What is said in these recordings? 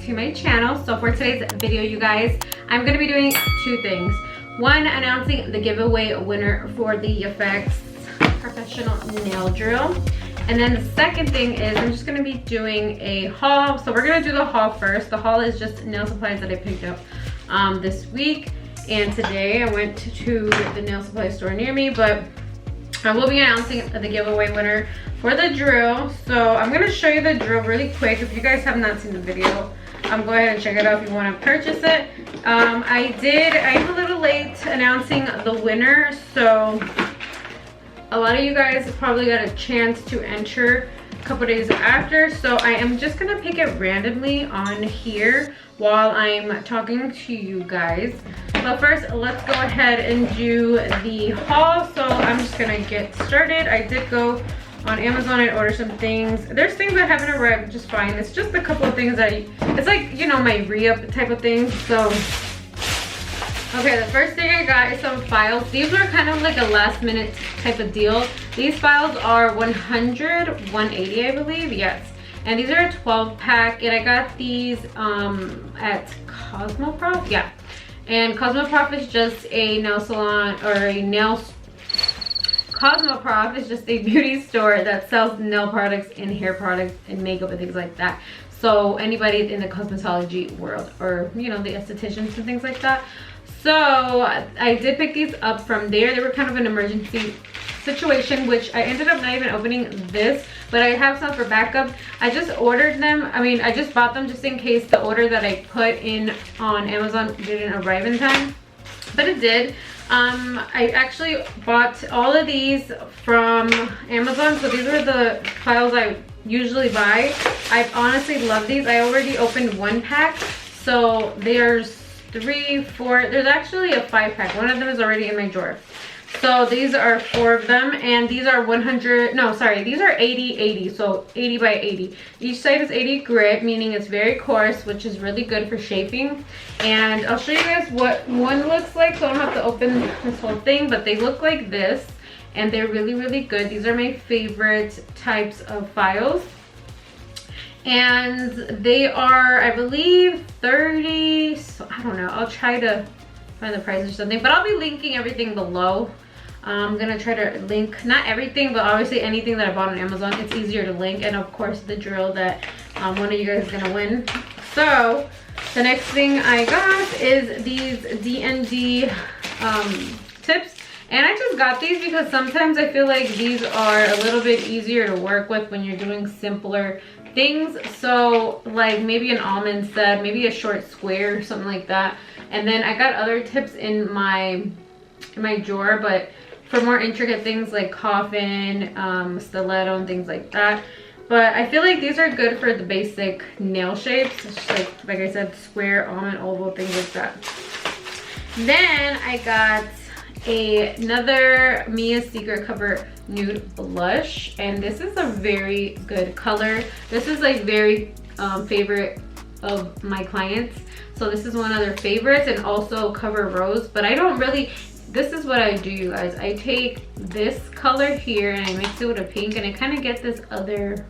to my channel. So for today's video, you guys, I'm going to be doing two things. One, announcing the giveaway winner for the FLAKES professional nail drill. And then the second thing is I'm just going to be doing a haul. So we're going to do the haul first. The haul is just nail supplies that I picked up this week. And today I went to the nail supply store near me, but I will be announcing the giveaway winner for the drill. So I'm going to show you the drill really quick. If you guys have not seen the video, go ahead and check it out if you want to purchase it. I'm a little late announcing the winner, so a lot of you guys probably got a chance to enter a couple days after. So I am just going to pick it randomly on here while I'm talking to you guys. But first, let's go ahead and do the haul. So I'm just gonna get started. I did go on Amazon and order some things. There's things that haven't arrived just fine. It's just a couple of things that it's like, you know, my re-up type of thing. So okay, the first thing I got is some files. These were kind of like a last minute type of deal. These files are 180, I believe. Yes. And these are a 12 pack, and I got these at Cosmoprof. Yeah. And Cosmoprof is just a nail salon, or a nail... Cosmoprof is just a beauty store that sells nail products and hair products and makeup and things like that. So anybody in the cosmetology world, or, you know, the estheticians and things like that. So I did pick these up from there. They were kind of an emergency situation, which I ended up not even opening this, but I have some for backup. I just ordered them. I just bought them just in case the order that I put in on Amazon didn't arrive in time, but it did. I actually bought all of these from Amazon, so these are the files I usually buy. I honestly love these. I already opened one pack, so there's 3, 4, there's actually a 5 pack. One of them is already in my drawer. So these are 4 of them, and these are 100, no, sorry, these are 80, so 80 by 80. Each side is 80 grit, meaning it's very coarse, which is really good for shaping. And I'll show you guys what one looks like, so I don't have to open this whole thing, but they look like this, and they're really, really good. These are my favorite types of files. And they are, I believe, 30, so I don't know, I'll try to find the price or something, but I'll be linking everything below. I'm gonna try to link, not everything, but obviously anything that I bought on Amazon, it's easier to link. And of course the drill that one of you guys is gonna win. So the next thing I got is these Dnd tips. And I just got these because sometimes I feel like these are a little bit easier to work with when you're doing simpler things. So like maybe an almond set, maybe a short square, something like that. And then I got other tips in my drawer, but for more intricate things like coffin, stiletto, and things like that. But I feel like these are good for the basic nail shapes, just like I said, square, almond, oval, things like that. Then I got another Mia Secret Cover Nude Blush, and this is a very good color. This is like very favorite of my clients. So this is one of their favorites, and also Cover Rose. But I don't really, this is what I do, you guys. I take this color here and I mix it with a pink, and I kind of get this other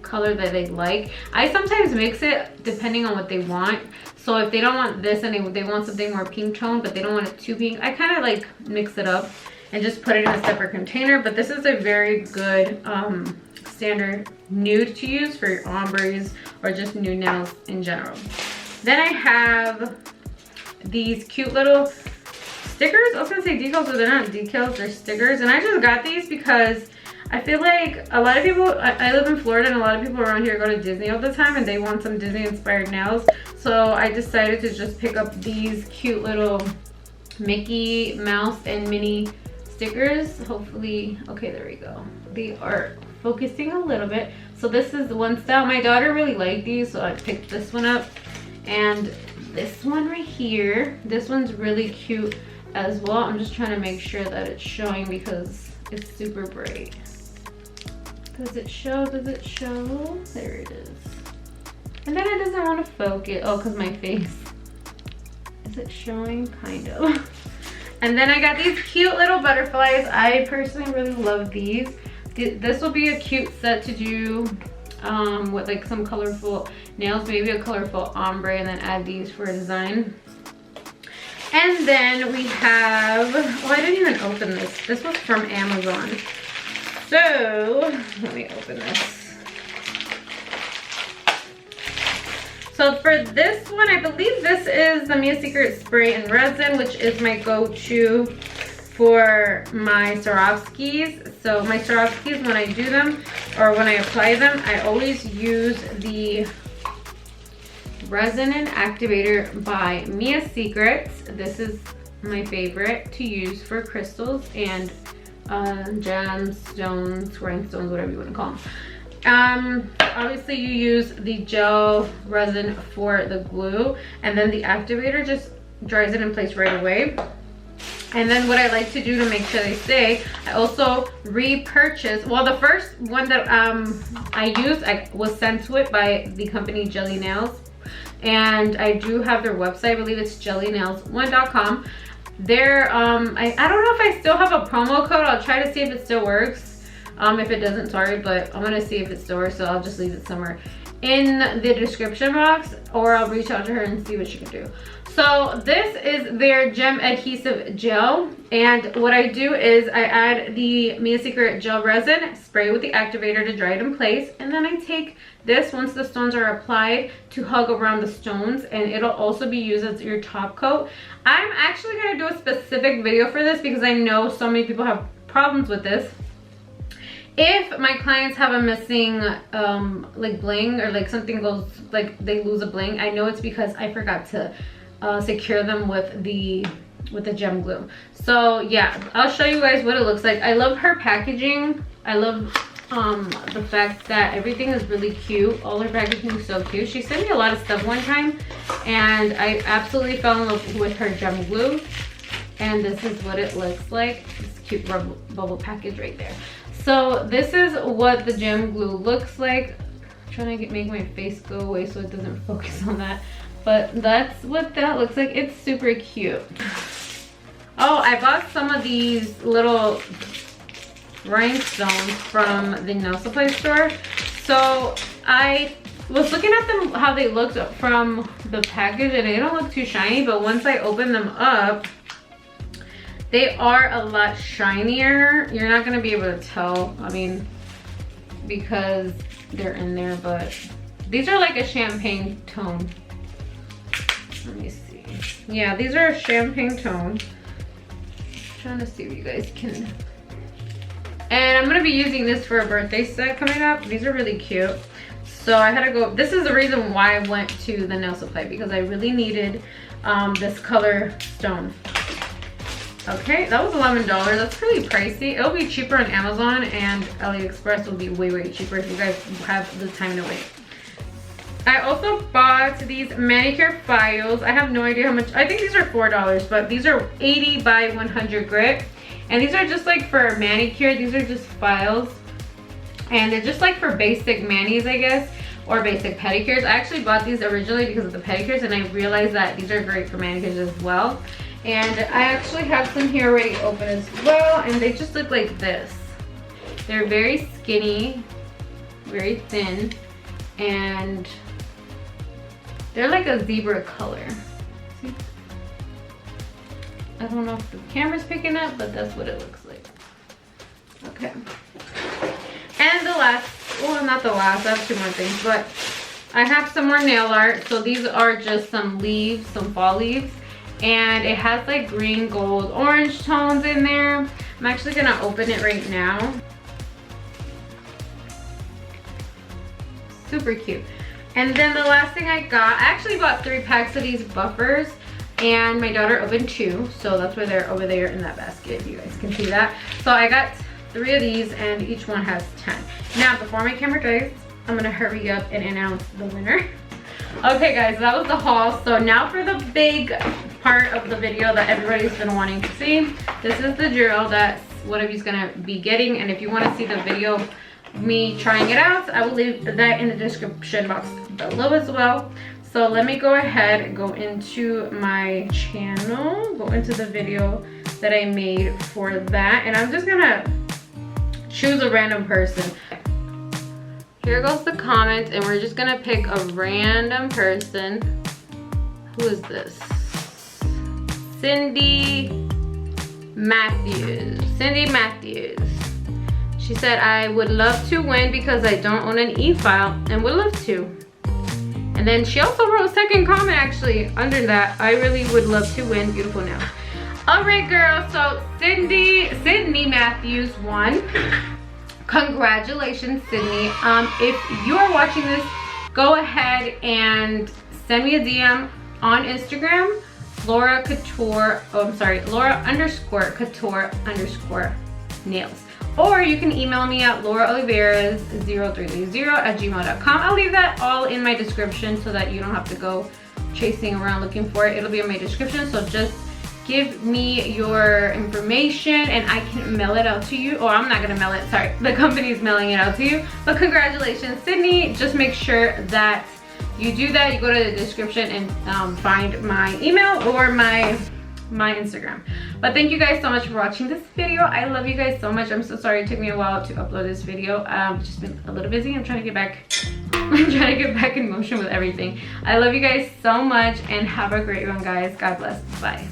color that they like. I sometimes mix it depending on what they want. So if they don't want this and they want something more pink tone, but they don't want it too pink, I kind of like mix it up and just put it in a separate container. But this is a very good standard nude to use for your ombres or just nude nails in general. Then I have these cute little stickers. I was gonna say decals, but they're not decals, they're stickers. And I just got these because I feel like a lot of people, I live in Florida, and a lot of people around here go to Disney all the time, and they want some Disney inspired nails. So I decided to just pick up these cute little Mickey Mouse and Minnie stickers. Hopefully, okay, there we go. They are focusing a little bit. So this is one style. My daughter really liked these, so I picked this one up. And this one right here, this one's really cute as well. I'm just trying to make sure that it's showing because it's super bright. Does it show? Does it show? There it is. And then it doesn't want to focus. Oh, because my face. Is it showing? Kind of. And then I got these cute little butterflies. I personally really love these. This will be a cute set to do with like some colorful nails, maybe a colorful ombre, and then add these for a design. And then we have, oh, I didn't even open this. This was from Amazon. So let me open this. So for this one, I believe this is the Mia Secret Spray and Resin, which is my go-to for my Swarovskis. So my Swarovskis, when I do them or when I apply them, I always use the Resin and Activator by Mia Secret. This is my favorite to use for crystals and gems, stones, rhinestones, whatever you want to call them. Obviously you use the gel resin for the glue, and then the activator just dries it in place right away. And then what I like to do to make sure they stay, I also repurchase, well, the first one that I used, I was sent to it by the company Jelly Nails, and I do have their website. I believe it's jellynails1.com. They're I don't know if I still have a promo code. I'll try to see if it still works. If it doesn't, sorry, but I'm gonna see if it still works, so I'll just leave it somewhere in the description box, or I'll reach out to her and see what she can do. So this is their gem adhesive gel, and what I do is I add the Mia Secret gel resin, spray with the activator to dry it in place, and then I take this once the stones are applied to hug around the stones, and it'll also be used as your top coat. I'm actually going to do a specific video for this because I know so many people have problems with this. If my clients have a missing like bling, or like something goes, like they lose a bling, I know it's because I forgot to secure them with the gem glue. So yeah, I'll show you guys what it looks like. I love her packaging. I love the fact that everything is really cute. All her packaging is so cute. She sent me a lot of stuff one time, and I absolutely fell in love with her gem glue. And this is what it looks like. This cute bubble package right there. So this is what the gem glue looks like. I'm trying to make my face go away so it doesn't focus on that. But that's what that looks like. It's super cute. Oh, I bought some of these little rhinestones from the nail supply store. So I was looking at them, how they looked from the package, and they don't look too shiny, but once I open them up, they are a lot shinier. You're not gonna be able to tell, I mean, because they're in there, but these are like a champagne tone. Let me see. Yeah, these are a champagne tone. I'm trying to see if you guys can. And I'm gonna be using this for a birthday set coming up. These are really cute. So I had to go, this is the reason why I went to the nail supply, because I really needed this color stone. Okay, that was $11. That's pretty pricey. It'll be cheaper on Amazon, and AliExpress will be way, way cheaper if you guys have the time to wait. I also bought these Manicure Files. I have no idea how much. I think these are $4, but these are 80 by 100 grit. And these are just like for manicure. These are just files. And they're just like for basic manis, I guess, or basic pedicures. I actually bought these originally because of the pedicures, and I realized that these are great for manicures as well. And I actually have some here already open as well, and they just look like this. They're very skinny, very thin, and they're like a zebra color. See? I don't know if the camera's picking up, but that's what it looks like. Okay. And the last, well, not the last, I have two more things, but I have some more nail art. So these are just some leaves, some fall leaves. And it has like green, gold, orange tones in there. I'm actually gonna open it right now. Super cute. And then the last thing I got, I actually bought 3 packs of these buffers, and my daughter opened 2. So that's where they're over there in that basket. You guys can see that. So I got 3 of these, and each one has 10. Now, before my camera dies, I'm gonna hurry up and announce the winner. Okay guys, that was the haul. So now for the big part of the video that everybody's been wanting to see. This is the drill that one of you's gonna be getting, and if you want to see the video of me trying it out, I will leave that in the description box below as well. So let me go ahead and go into my channel, go into the video that I made for that, and I'm just gonna choose a random person. Here goes the comments, and we're just gonna pick a random person. Who is this? Cindy Matthews. Cindy Matthews. She said, I would love to win because I don't own an e-file and would love to. And then she also wrote a second comment actually under that. I really would love to win. Beautiful nails. All right, girl. So Sydney Matthews won. Congratulations, Sydney. If you are watching this, go ahead and send me a DM on Instagram, Laura _couture_ nails. Or you can email me at lauraoliveras0330@gmail.com. I'll leave that all in my description so that you don't have to go chasing around looking for it. It'll be in my description, so just give me your information and I can mail it out to you. Or I'm not gonna mail it, sorry. The company's mailing it out to you. But congratulations, Sydney. Just make sure that you do that. You go to the description and find my email or my Instagram. But thank you guys so much for watching this video. I love you guys so much. I'm so sorry it took me a while to upload this video. Just been a little busy. I'm trying to get back in motion with everything. I love you guys so much and have a great one, guys. God bless. Bye.